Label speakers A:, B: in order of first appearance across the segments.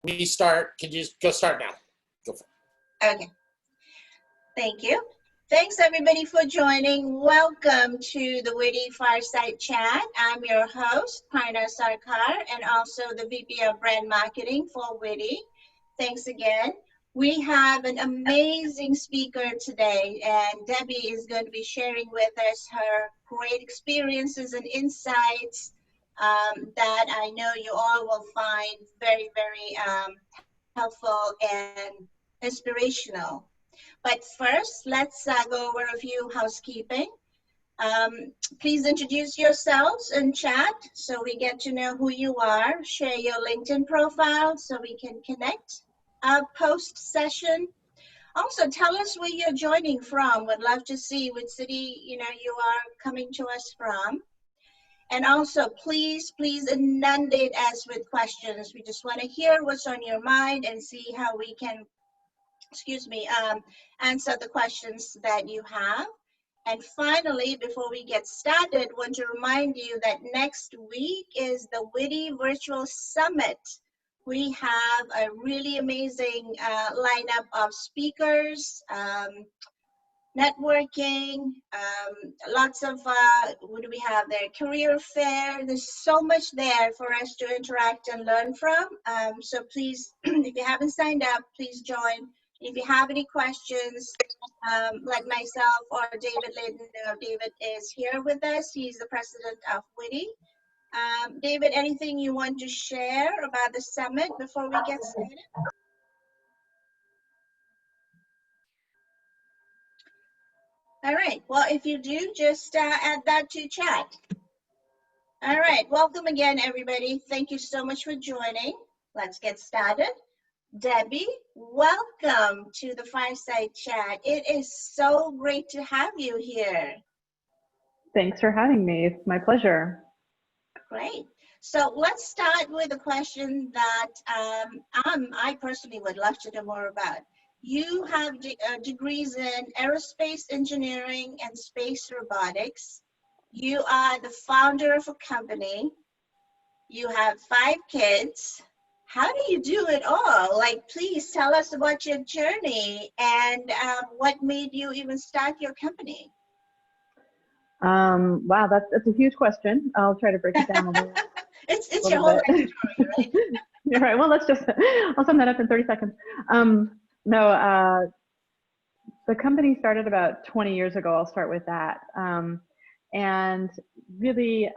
A: we start? Could you go start now? Go for it.
B: Okay. Thank you. Thanks everybody for joining. Welcome to the Witty Fireside Chat. I'm your host, Parna Sarkar, and also the VP of Brand Marketing for Witty. Thanks again. We have an amazing speaker today, and Debbie is going to be sharing with us her great experiences and insights that I know you all will find very, very helpful and inspirational. But first, let's go over a few housekeeping. Please introduce yourselves in chat so we get to know who you are. Share your LinkedIn profile so we can connect. Post-session, also tell us where you're joining from. We'd love to see which city you are coming to us from. And also, please inundate us with questions. We just want to hear what's on your mind and see how we can answer the questions that you have. And finally, before we get started, want to remind you that next week is the Witty Virtual Summit. We have a really amazing lineup of speakers, networking, lots of, what do we have there? Career fair. There's so much there for us to interact and learn from. So please, if you haven't signed up, please join. If you have any questions, like myself or David Layden, David is here with us. He's the president of Witty. David, anything you want to share about the summit before we get started? All right, well, if you do, just add that to chat. All right, welcome again, everybody. Thank you so much for joining. Let's get started. Debbie, welcome to the Fireside Chat. It is so great to have you here.
C: Thanks for having me. It's my pleasure.
B: Great. So let's start with a question that I personally would love to know more about. You have degrees in aerospace engineering and space robotics. You are the founder of a company. You have 5 kids. How do you do it all? Like, please tell us about your journey and what made you even start your company.
C: Wow, that's a huge question. I'll try to break it down a little.
B: It's your whole life story, right?
C: You're right. Well, I'll sum that up in 30 seconds. The company started about 20 years ago. I'll start with that. And really,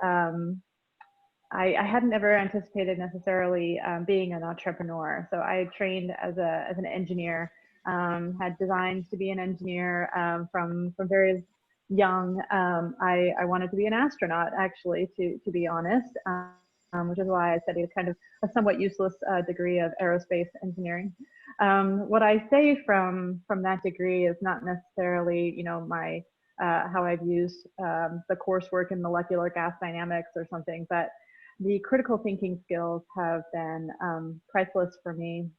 C: I hadn't ever anticipated necessarily being an entrepreneur. So I trained as an engineer, had designed to be an engineer from very young. I wanted to be an astronaut, actually, to be honest, which is why I studied kind of a somewhat useless degree of aerospace engineering. What I say from that degree is not necessarily, my how I've used the coursework in molecular gas dynamics or something, but the critical thinking skills have been priceless for me.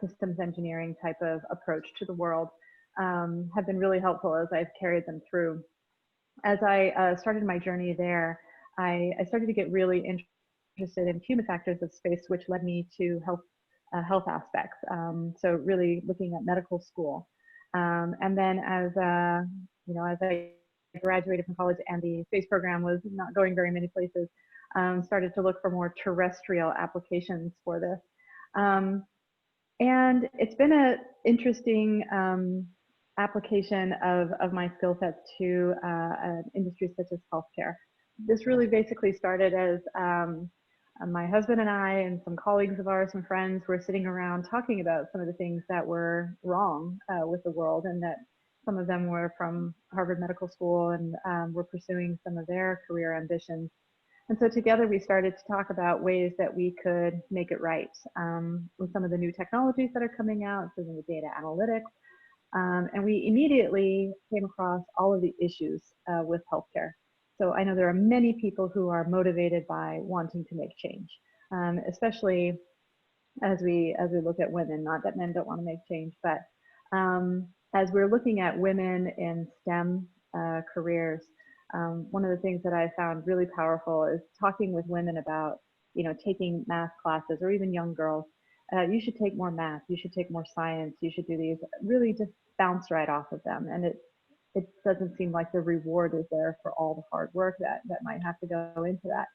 C: Systems engineering type of approach to the world have been really helpful as I've carried them through. As I started my journey there, I started to get really interested in human factors of space, which led me to health aspects. So really looking at medical school. And then as I graduated from college and the space program was not going very many places, started to look for more terrestrial applications for this. And it's been an interesting application of my skill sets to an industry such as healthcare. This really basically started as my husband and I and some colleagues of ours, some friends, were sitting around talking about some of the things that were wrong with the world, and that some of them were from Harvard Medical School and were pursuing some of their career ambitions. And so together we started to talk about ways that we could make it right with some of the new technologies that are coming out, including the data analytics. And we immediately came across all of the issues with healthcare. So I know there are many people who are motivated by wanting to make change, especially as we look at women. Not that men don't want to make change, but as we're looking at women in STEM careers, one of the things that I found really powerful is talking with women about, taking math classes, or even young girls, you should take more math, you should take more science, you should do these, really just bounce right off of them. And it doesn't seem like the reward is there for all the hard work that might have to go into that.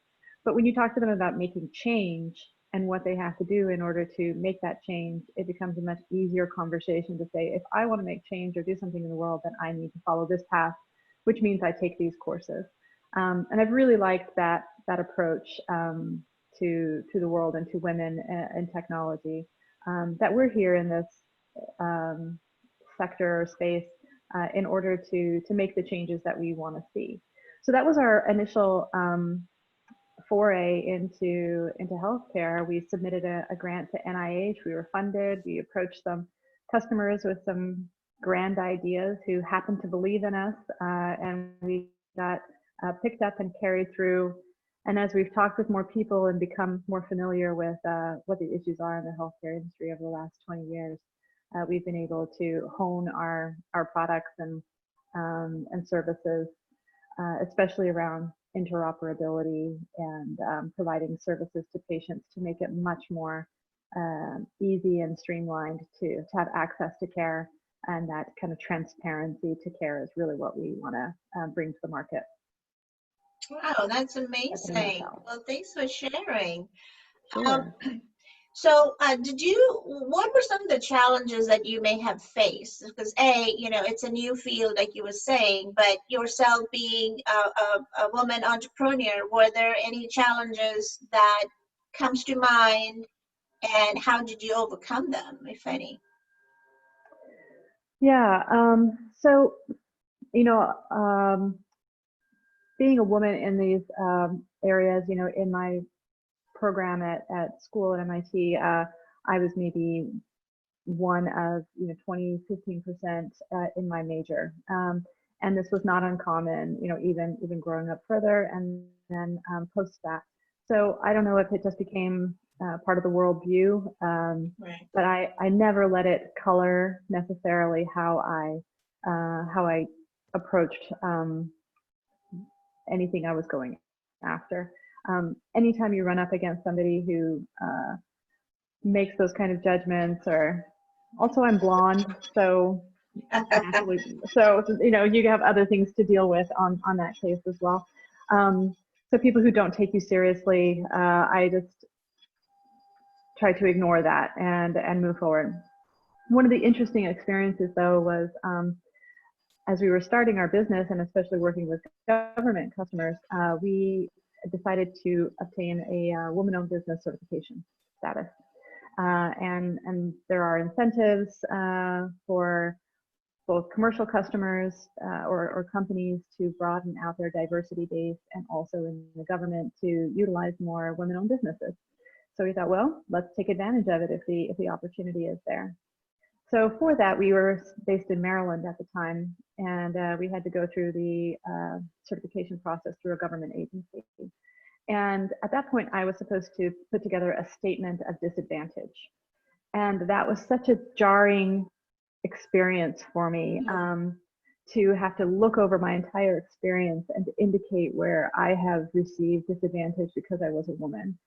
C: But when you talk to them about making change and what they have to do in order to make that change, it becomes a much easier conversation to say, if I want to make change or do something in the world, then I need to follow this path, which means I take these courses. And I've really liked that approach to the world and to women in technology, that we're here in this sector or space in order to make the changes that we want to see. So that was our initial foray into healthcare. We submitted a grant to NIH. We were funded. We approached some customers with some grand ideas who happened to believe in us, and we got picked up and carried through. And as we've talked with more people and become more familiar with what the issues are in the healthcare industry over the last 20 years, we've been able to hone our products and services, especially around interoperability and providing services to patients to make it much more easy and streamlined to have access to care, and that kind of transparency to care is really what we want to bring to the market.
B: Wow, that's amazing. Well, thanks for sharing.
C: Sure.
B: So what were some of the challenges that you may have faced? Because it's a new field, like you were saying, but yourself being a woman entrepreneur, were there any challenges that comes to mind, and how did you overcome them, if any?
C: Yeah, so, being a woman in these areas, in my program at school at MIT, I was maybe one of 20-15% in my major, and this was not uncommon, even growing up further and then post that. So I don't know if it just became part of the worldview,
B: Right.
C: but I never let it color necessarily how I approached anything I was going after. Anytime you run up against somebody who makes those kind of judgments, or also I'm blonde, so naturally, so you have other things to deal with on that case as well. So people who don't take you seriously, I just try to ignore that and move forward. One of the interesting experiences, though, was as we were starting our business, and especially working with government customers, we decided to obtain a woman-owned business certification status. And there are incentives for both commercial customers or companies to broaden out their diversity base, and also in the government to utilize more women-owned businesses. So we thought, well, let's take advantage of it if the opportunity is there. So for that, we were based in Maryland at the time, and we had to go through the certification process through a government agency. And at that point, I was supposed to put together a statement of disadvantage. And that was such a jarring experience for me, to have to look over my entire experience and to indicate where I have received disadvantage because I was a woman.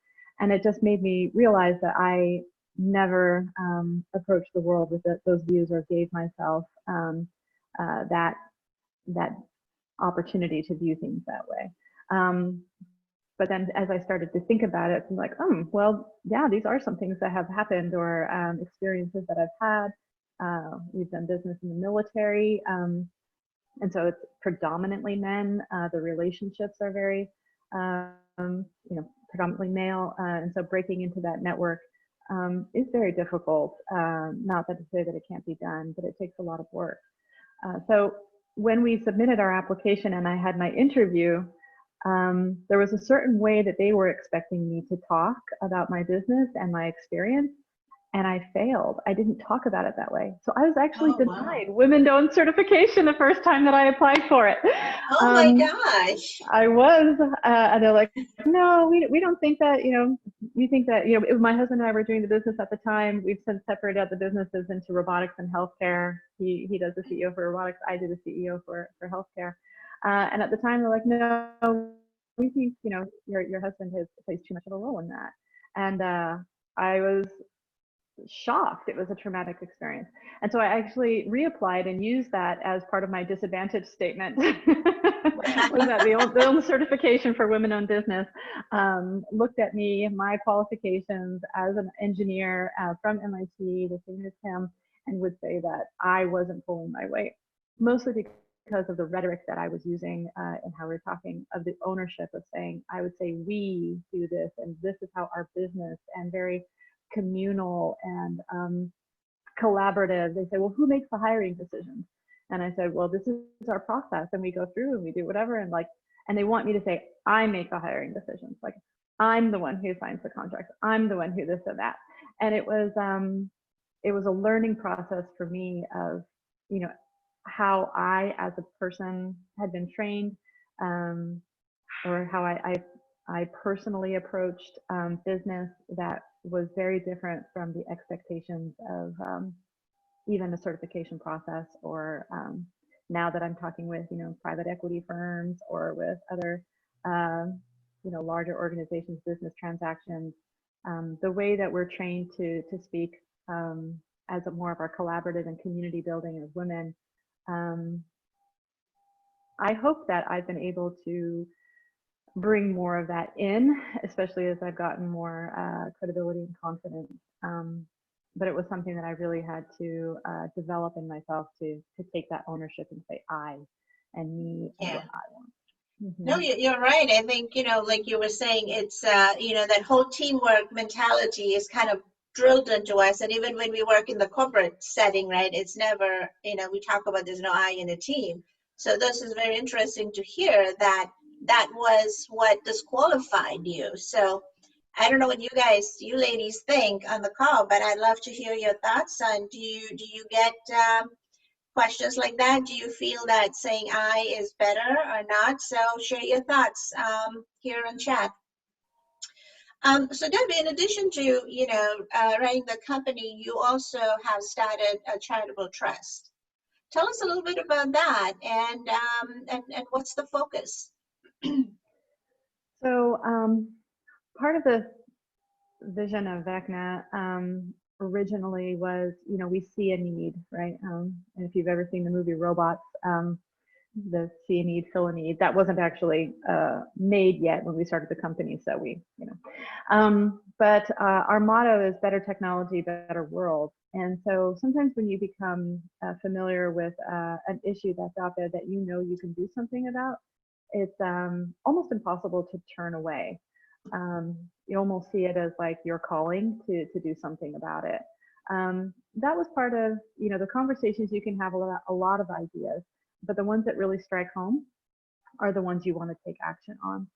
C: And it just made me realize that I never approached the world with those views, or gave myself that opportunity to view things that way. But then as I started to think about it, I'm like, well, yeah, these are some things that have happened, or experiences that I've had. We've done business in the military, and so it's predominantly men. The relationships are very, predominantly male, and so breaking into that network is very difficult. Not that to say that it can't be done, but it takes a lot of work. So when we submitted our application and I had my interview, there was a certain way that they were expecting me to talk about my business and my experience, and I failed. I didn't talk about it that way. So I was actually denied women-owned certification the first time that I applied for it.
B: Oh my gosh.
C: I was, and they're like, no, we don't think that, we think that, my husband and I were doing the business at the time. We've since separated out the businesses into robotics and healthcare. He does the CEO for robotics. I do the CEO for healthcare. And at the time, they're like, no, we think, your husband has plays too much of a role in that. And I was shocked. It was a traumatic experience. And so I actually reapplied and used that as part of my disadvantage statement. Was that the only certification for women-owned business? Looked at me, my qualifications as an engineer from MIT, the same as him, and would say that I wasn't pulling my weight, mostly because of the rhetoric that I was using and how we were talking of the ownership of saying, I would say we do this and this is how our business, and very communal and collaborative. They say, well, who makes the hiring decisions? And I said, well, this is our process, and we go through and we do whatever. And and they want me to say, I make the hiring decisions. Like, I'm the one who signs the contracts. I'm the one who this or that. And it was a learning process for me of, you know, how I, as a person, had been trained, or how I personally approached business that was very different from the expectations of even the certification process, or now that I'm talking with, you know, private equity firms or with other, you know, larger organizations, business transactions, the way that we're trained to speak as a more of our collaborative and community building as women. I hope that I've been able to bring more of that in, especially as I've gotten more credibility and confidence. But it was something that I really had to develop in myself to take that ownership and say I and me and what I want. Mm-hmm.
B: No, you're right. I think, you know, like you were saying, it's, you know, that whole teamwork mentality is kind of drilled into us. And even when we work in the corporate setting, right, it's never, you know, we talk about there's no I in a team. So this is very interesting to hear that that was what disqualified you. So I don't know what you ladies think on the call, but I'd love to hear your thoughts on, do you get questions like that? Do you feel that saying I is better or not? So share your thoughts here on chat. So Debbie, in addition to, you know, running the company, you also have started a charitable trust. Tell us a little bit about that, and what's the focus?
C: So part of the vision of Vecna originally was, you know, we see a need, right? And if you've ever seen the movie Robots, the see a need, fill a need, that wasn't actually made yet when we started the company. So we, you know, but our motto is better technology, better world. And so sometimes when you become familiar with an issue that's out there that you know you can do something about, it's almost impossible to turn away. You almost see it as like your calling to do something about it. That was part of, you know, the conversations. You can have a lot of ideas, but the ones that really strike home are the ones you want to take action on.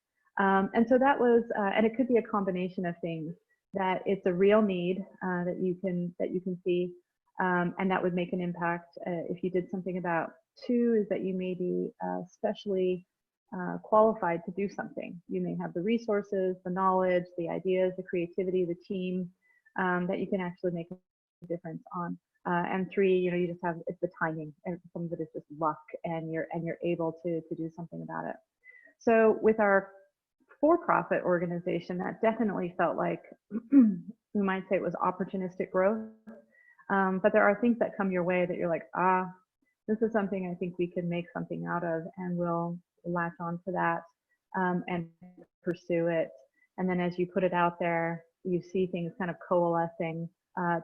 C: And so that was, and it could be a combination of things, that it's a real need that you can see, and that would make an impact if you did something about. Two is that you may be specially qualified to do something. You may have the resources, the knowledge, the ideas, the creativity, the team that you can actually make a difference on. And three, you know, you just have, it's the timing, and some of it is just luck, and you're able to do something about it. So with our for-profit organization, that definitely felt like, we might say it was opportunistic growth. But there are things that come your way that you're like, this is something I think we can make something out of, and we'll latch on to that and pursue it. And then as you put it out there, you see things kind of coalescing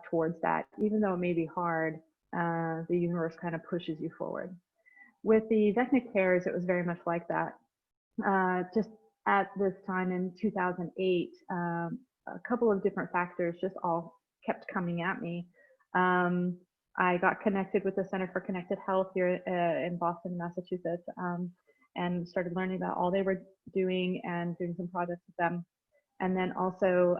C: towards that. Even though it may be hard, the universe kind of pushes you forward. With the Vecna Cares, it was very much like that. Just at this time in 2008, a couple of different factors just all kept coming at me. I got connected with the Center for Connected Health here in Boston, Massachusetts, and started learning about all they were doing and doing some projects with them. And then also,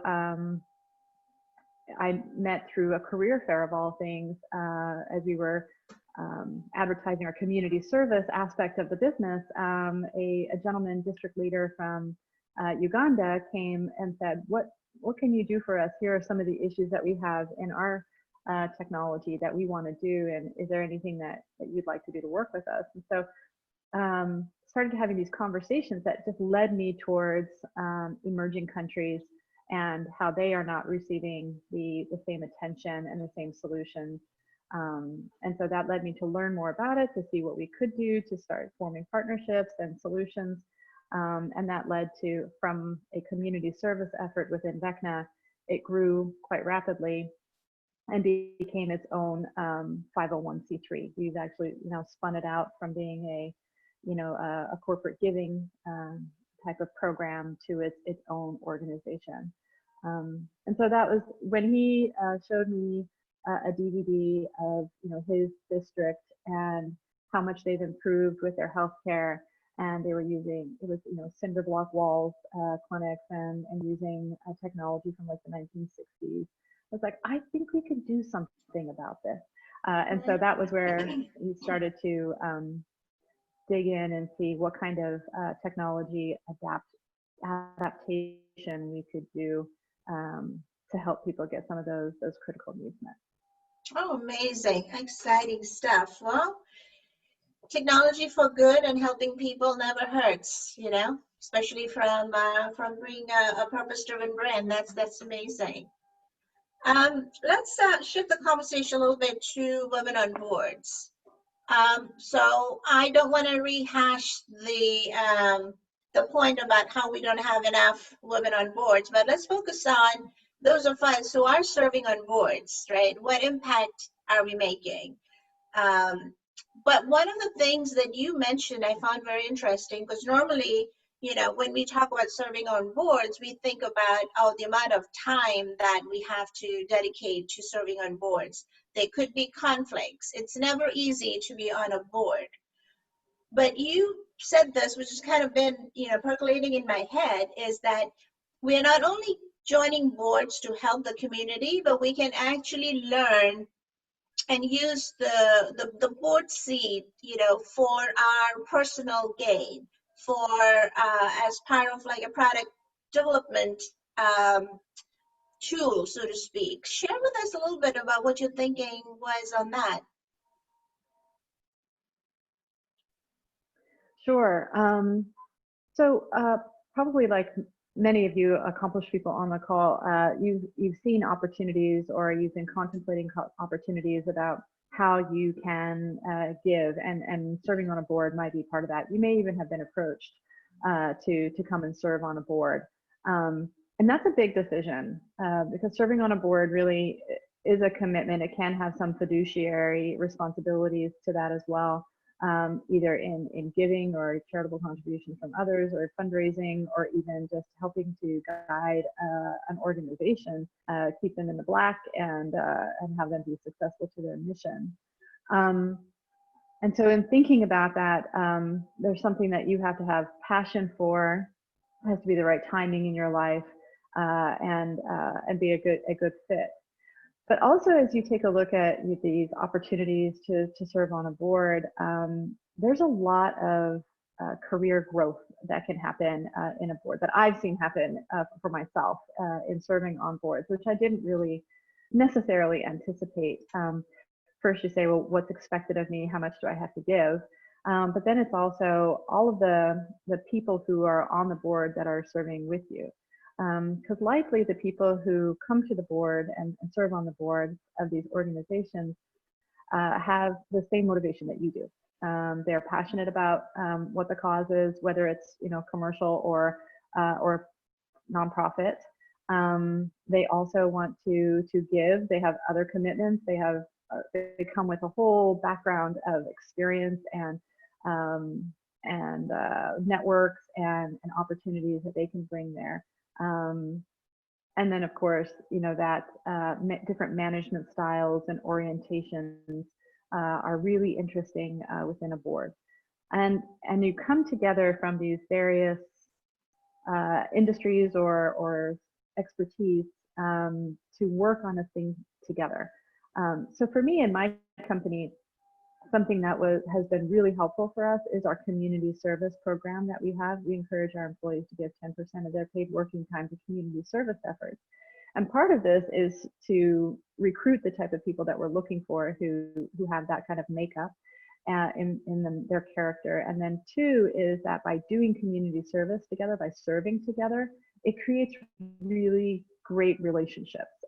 C: I met through a career fair of all things, as we were advertising our community service aspect of the business. A gentleman, district leader from Uganda, came and said, what can you do for us? Here are some of the issues that we have in our technology that we want to do, and is there anything that you'd like to do to work with us? And so started having these conversations that just led me towards emerging countries and how they are not receiving the same attention and the same solutions. And so that led me to learn more about it, to see what we could do to start forming partnerships and solutions. And that led to, from a community service effort within Vecna, it grew quite rapidly and became its own 501c3. We've actually now spun it out from being a corporate giving type of program to its own organization. And so that was when he showed me a DVD of his district and how much they've improved with their healthcare, and they were using, it was cinder block walls clinics and using technology from like the 1960s. I was like, I think we could do something about this. And so that was where we started to dig in and see what kind of technology adaptation we could do to help people get some of those critical needs met.
B: Oh, amazing. Exciting stuff. Well, technology for good and helping people never hurts, especially from being a purpose-driven brand. That's amazing. Let's shift the conversation a little bit to women on boards. So I don't want to rehash the point about how we don't have enough women on boards, but let's focus on those of us who are serving on boards, right? What impact are we making? But one of the things that you mentioned I found very interesting, because normally, when we talk about serving on boards, we think about, the amount of time that we have to dedicate to serving on boards. There could be conflicts. It's never easy to be on a board. But you said this, which has kind of been, percolating in my head, is that we're not only joining boards to help the community, but we can actually learn and use the board seat, for our personal gain, for as part of like a product development tool, so to speak. Share with us a little bit about what your thinking was on that.
C: Sure. So probably like many of you accomplished people on the call, you've seen opportunities, or you've been contemplating opportunities about how you can give, and serving on a board might be part of that. You may even have been approached to come and serve on a board. And that's a big decision because serving on a board really is a commitment. It can have some fiduciary responsibilities to that as well. Either in giving or charitable contributions from others, or fundraising, or even just helping to guide an organization, keep them in the black, and have them be successful to their mission. And so in thinking about that, there's something that you have to have passion for. It has to be the right timing in your life, and be a good fit. But also, as you take a look at these opportunities to serve on a board, there's a lot of career growth that can happen in a board that I've seen happen for myself in serving on boards, which I didn't really necessarily anticipate. First, you say, well, what's expected of me? How much do I have to give? But then it's also all of the people who are on the board that are serving with you. Because likely the people who come to the board and serve on the board of these organizations have the same motivation that you do. They're passionate about what the cause is, whether it's commercial or nonprofit. They also want to give. They have other commitments. They come with a whole background of experience and networks and opportunities that they can bring there. And then, of course, that different management styles and orientations are really interesting within a board. And you come together from these various industries or expertise to work on a thing together. So for me and my company, something that has been really helpful for us is our community service program that we have. We encourage our employees to give 10% of their paid working time to community service efforts. And part of this is to recruit the type of people that we're looking for who have that kind of makeup in their character. And then two is that by doing community service together, by serving together, it creates really great relationships.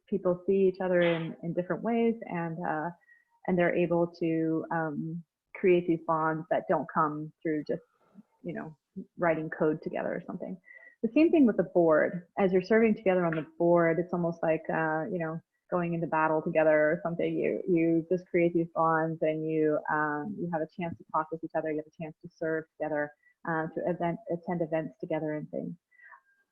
C: People see each other in different ways, and they're able to create these bonds that don't come through just, you know, writing code together or something. The same thing with the board. As you're serving together on the board, it's almost like, you know, going into battle together or something. You just create these bonds, and you have a chance to talk with each other. You have a chance to serve together, to attend events together and things.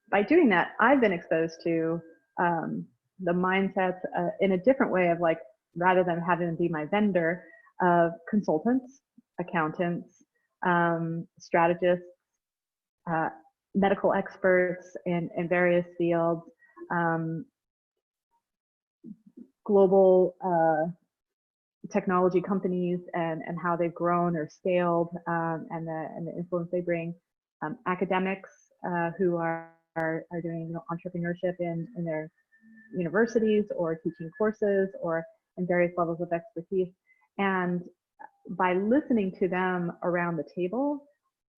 C: By doing that, I've been exposed to the mindsets in a different way of, like, rather than having them be my vendor, of consultants, accountants, strategists, medical experts in various fields, global technology companies, and how they've grown or scaled, and the influence they bring, academics who are doing, you know, entrepreneurship in their universities, or teaching courses, or in various levels of expertise. And by listening to them around the table,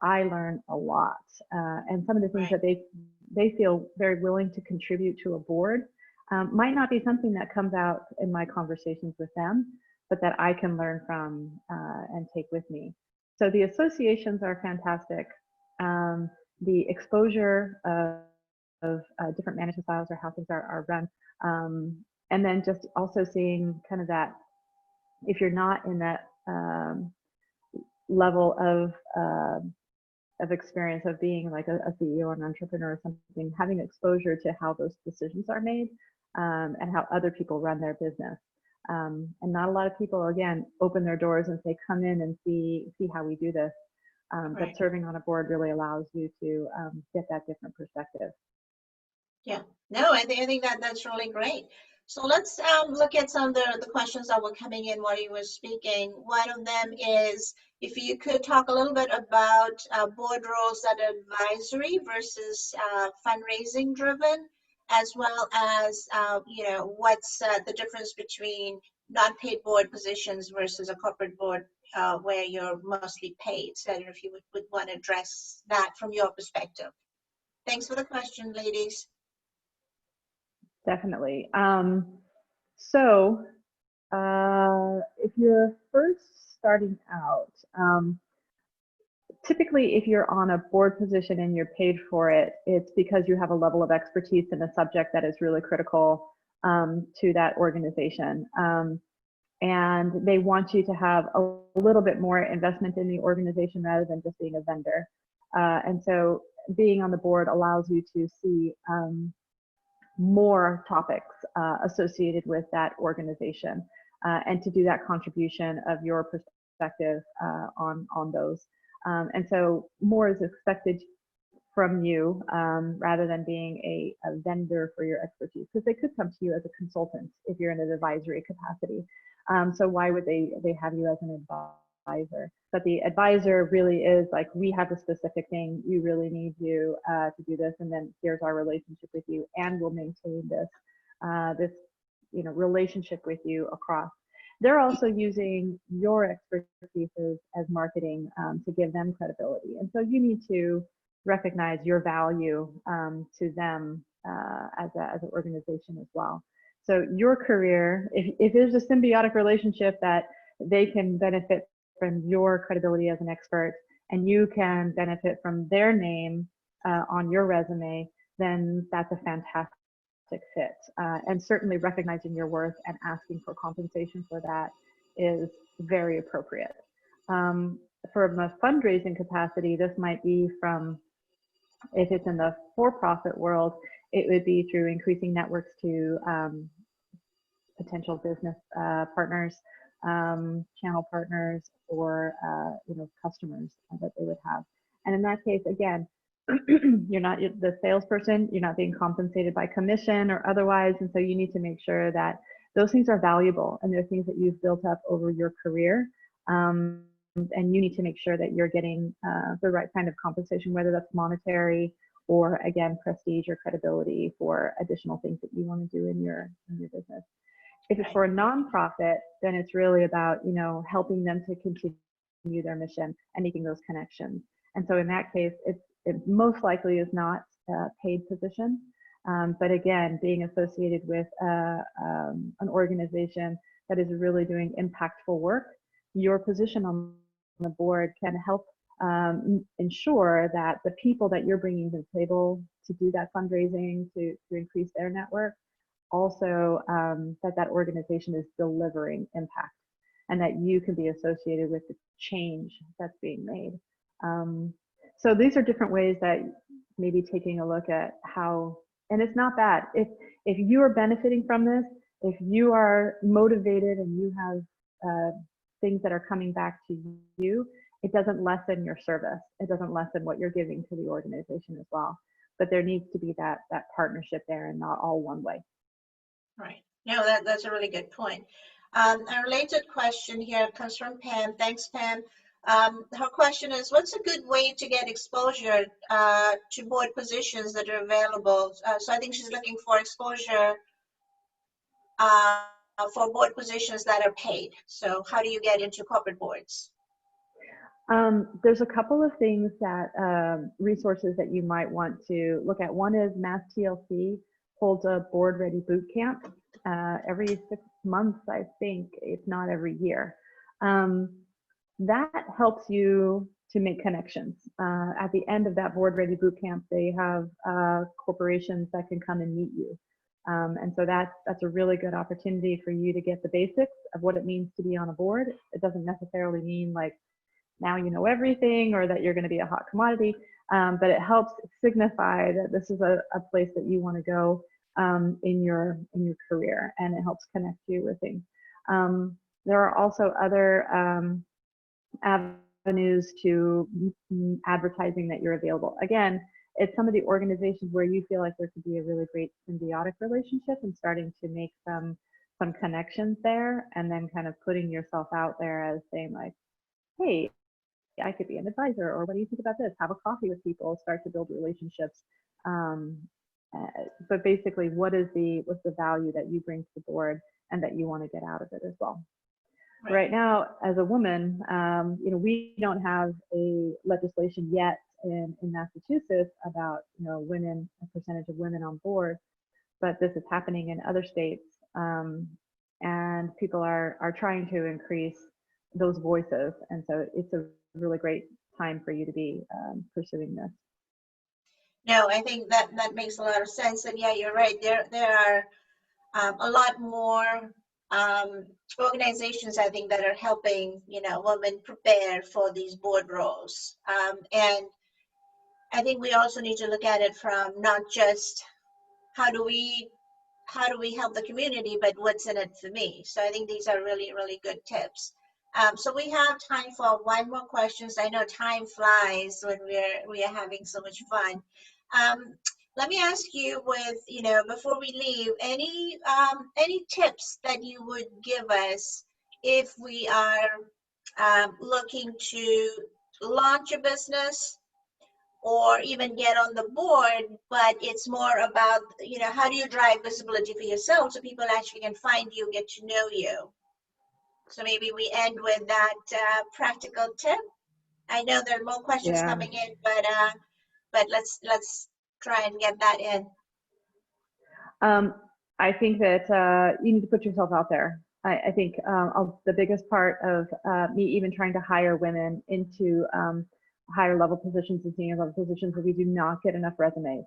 C: I learn a lot. And some of the things that they feel very willing to contribute to a board might not be something that comes out in my conversations with them, but that I can learn from and take with me. So the associations are fantastic. The exposure of different management styles, or how things are run. And then just also seeing kind of that, if you're not in that level of experience of being like a CEO or an entrepreneur or something, having exposure to how those decisions are made, and how other people run their business. And not a lot of people, again, open their doors and say, come in and see how we do this. But serving on a board really allows you to get that different perspective.
B: Yeah, no, I think that's really great. So let's look at some of the questions that were coming in while you were speaking. One of them is, if you could talk a little bit about board roles that are advisory versus fundraising driven, as well as, you know, what's the difference between non-paid board positions versus a corporate board where you're mostly paid. So I don't know if you would want to address that from your perspective. Thanks for the question, ladies.
C: Definitely. So if you're first starting out, typically if you're on a board position and you're paid for it, it's because you have a level of expertise in a subject that is really critical to that organization. And they want you to have a little bit more investment in the organization rather than just being a vendor. And so being on the board allows you to see more topics associated with that organization, and to do that contribution of your perspective on those. And so more is expected from you, rather than being a vendor for your expertise, because they could come to you as a consultant if you're in an advisory capacity. So why would they have you as an advisor? But the advisor really is like, we have a specific thing, you really need to do this, and then here's our relationship with you, and we'll maintain this you know, relationship with you across. They're also using your expertise as marketing to give them credibility, and so you need to recognize your value to them as an organization as well. So your career, if there's a symbiotic relationship that they can benefit from your credibility as an expert, and you can benefit from their name on your resume, then that's a fantastic fit. And certainly recognizing your worth and asking for compensation for that is very appropriate. From a fundraising capacity, this might be from, if it's in the for-profit world, it would be through increasing networks to potential business partners, channel partners, or you know, customers that they would have. And in that case, again, you're not the salesperson, you're not being compensated by commission or otherwise, and so you need to make sure that those things are valuable and they're things that you've built up over your career, and you need to make sure that you're getting the right kind of compensation, whether that's monetary or, again, prestige or credibility for additional things that you want to do in your business. If it's for a nonprofit, then it's really about, you know, helping them to continue their mission and making those connections. And so in that case, it most likely is not paid position. But again, being associated with an organization that is really doing impactful work, your position on the board can help ensure that the people that you're bringing to the table to do that fundraising, to increase their network, also that organization is delivering impact and that you can be associated with the change that's being made. So these are different ways that maybe taking a look at how, and it's not bad. If you are benefiting from this, if you are motivated and you have things that are coming back to you, it doesn't lessen your service. It doesn't lessen what you're giving to the organization as well. But there needs to be that partnership there and not all one way.
B: Right. No, that's a really good point. A related question here comes from Pam. Thanks, Pam. Her question is, what's a good way to get exposure to board positions that are available? So I think she's looking for exposure for board positions that are paid. So how do you get into corporate boards?
C: There's a couple of things that resources that you might want to look at. One is Mass TLC holds a board ready boot camp every 6 months, I think, if not every year. That helps you to make connections. At the end of that board ready boot camp, they have corporations that can come and meet you. And so that's a really good opportunity for you to get the basics of what it means to be on a board. It doesn't necessarily mean like now you know everything or that you're going to be a hot commodity, but it helps signify that this is a place that you want to go in your career, and it helps connect you with things. There are also other avenues to advertising that you're available. Again, it's some of the organizations where you feel like there could be a really great symbiotic relationship and starting to make some connections there, and then kind of putting yourself out there as saying like, hey, I could be an advisor, or what do you think about this? Have a coffee with people, start to build relationships. But basically, what's the value that you bring to the board and that you want to get out of it as well? Right now, as a woman, we don't have a legislation yet in Massachusetts about women, a percentage of women on board, but this is happening in other states, and people are trying to increase those voices, and so it's a really great time for you to be pursuing this.
B: No, I think that makes a lot of sense, and yeah, you're right. There are a lot more organizations, I think, that are helping women prepare for these board roles, and I think we also need to look at it from not just how do we help the community, but what's in it for me. So I think these are really, really good tips. So we have time for one more question. I know time flies when we are having so much fun. Let me ask you, before we leave, any tips that you would give us if we are looking to launch a business or even get on the board, but it's more about, how do you drive visibility for yourself so people actually can find you, get to know you? So maybe we end with that practical tip. I know there are more questions coming in, but let's try and get that in.
C: I think that you need to put yourself out there. I think the biggest part of me even trying to hire women into higher level positions and senior level positions is we do not get enough resumes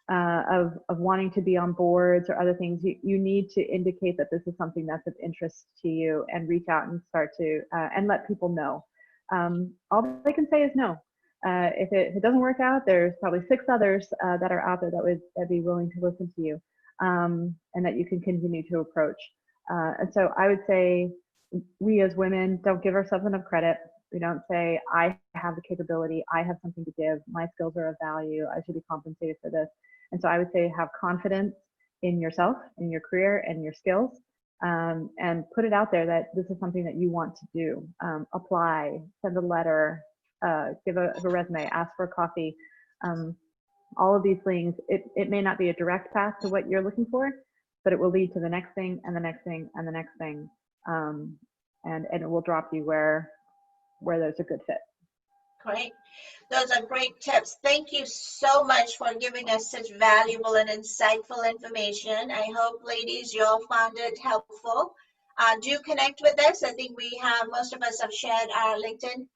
C: of wanting to be on boards or other things. You need to indicate that this is something that's of interest to you and reach out and start to and let people know. All they can say is no. If it doesn't work out, there's probably 6 others that are out there that'd be willing to listen to you, and that you can continue to approach. And so I would say we as women don't give ourselves enough credit. We don't say, I have the capability, I have something to give, my skills are of value, I should be compensated for this. And so I would say have confidence in yourself, in your career and your skills, and put it out there that this is something that you want to do. Apply, send a letter, give a resume, ask for a coffee. All of these things, it may not be a direct path to what you're looking for, but it will lead to the next thing and the next thing and the next thing. And it will drop you where there's a good fit.
B: Great. Those are great tips. Thank you so much for giving us such valuable and insightful information. I hope, ladies, you all found it helpful. Do connect with us. I think most of us have shared our LinkedIn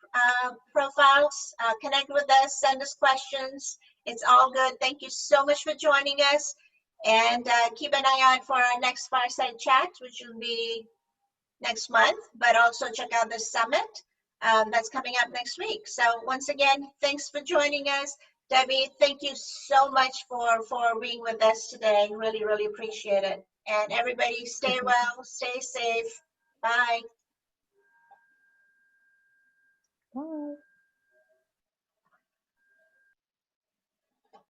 B: profiles. Connect with us, send us questions. It's all good. Thank you so much for joining us. And keep an eye out for our next Fireside Chat, which will be next month, but also check out the summit that's coming up next week. So once again, thanks for joining us. Debbie, thank you so much for being with us today. Really, really appreciate it. And everybody stay well, stay safe. Bye.
C: Bye.